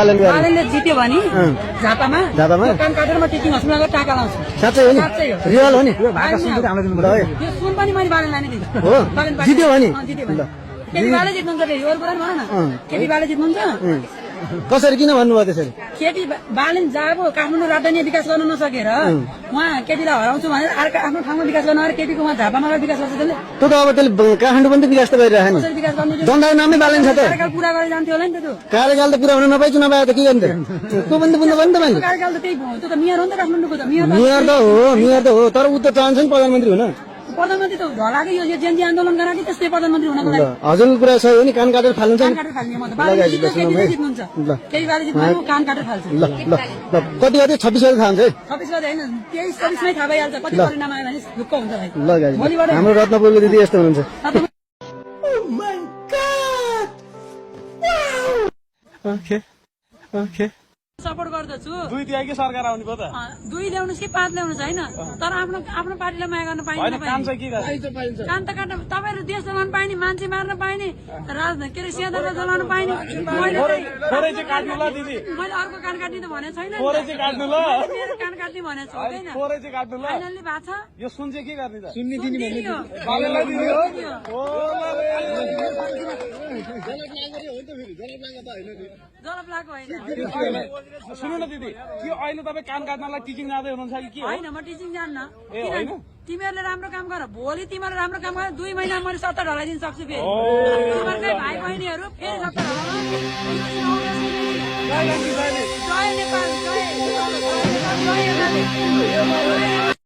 बालनले जित्यो भने झापामा कान काटेर म टिचिङ हस्पिटलमा टाका लाउँछु। साँच्चै हो नि? रियल हो नि? यो सुन पनि मैले बालन लाने दिन्छु। हो? जित्यो भने? जित्यो भने केटी बाले जित्नुहुन्छ रे, यो कुरा भन न। केटी बाले जित्नुहुन्छ। कसरी किन भन्नुभयो त्यसरी? केटी बालन जब काठमाडौँ राजधानी विकास गर्न नसकेर उहाँ केटीलाई हराउँछु भनेर अर्को आफ्नो ठाउँमा विकास गर्न आएर केटीको उहाँ झापामा विकास गर्छ त्यसले। त्यो त अब त्यसले काठमाडौँ पनि त विकास त गरिरहेको कसरी विकास गर्नु? जनताको नामै बालन छ त। कार्यकाल पुरा गरेर जान्थ्यो होला नि त त्यो। कार्यकाल त पुरा हुन नपाइ चुनाव आयो त के गर्ने? त्यो पनि त बुझ्नु पर्यो नि तपाईँले। कार्यकाल त त्यही भयो, त्यो त मेयर हो नि त काठमाडौँको त। मेयर त हो तर ऊ त चाहन्छ नि प्रधानमन्त्री हुन। प्रधानमन्त्री त ढलाकै यो जेन्जी आन्दोलन गराएको त्यस्तै प्रधानमन्त्री हुनको लागि। हजुरको कुरा सही हो नि, कान काटेर फाल्नुहुन्छ नि। काटेर फाल्ने म त बाले जित्नुहुन्छ। केही बाले जित्नु कान काटेर फाल्छ। ल ल ल कति गते 26 गते थाहा हुन्छ है? 26 गते हैन 23 24 मै थाहा भइहाल्छ कति परिणाम आयो भने ढुक्क हुन्छ भाइ। ल गाडी हाम्रो रत्नपुरको दिदी यस्तो हुनुहुन्छ। ओके ओके सपोर्ट गर्दछु। दुई दिए कि सरकार आउने भयो त? दुई ल्याउनुस् कि पाँच ल्याउनुस् हैन, तर आफ्नो पार्टीलाई माया गर्न पाइन्छ। काम चाहिँ के गर्छ? काम त काट्न तपाईहरु देश चलाउन पाइने, मान्छे मार्न पाइने, राजनीति के रे सियादरले चलाउन पाइने। थोरै चाहिँ काट्नु ल दिदी। मैले अर्को कान काट्ने त भने छैन नि। थोरै चाहिँ काट्नु ल। मेरो कान काट्ने भने छैन। थोरै चाहिँ काट्नु ल। फाइनली भएको छ। यो सुन चाहिँ के गर्ने त? सुन्ने दिने भन्ने बालेलाई दिने हो? जलप लागेको होइन। सुन्नु न दिदी, के अहिले तपाईँ कान काट्नलाई टिचिङ जाँदै हुनुहुन्छ कि के हो? होइन म टिचिङ जान्न। ए होइन? तिमीहरूले राम्रो काम गर, भोलि तिमीहरू राम्रो काम गर, 2 महिना मैले 70 ढलाइदिन सक्छु फेरि। तिमीहरूकै भाइ बहिनीहरू फेरि 70 ढलाउनु। जय नेपाल, जय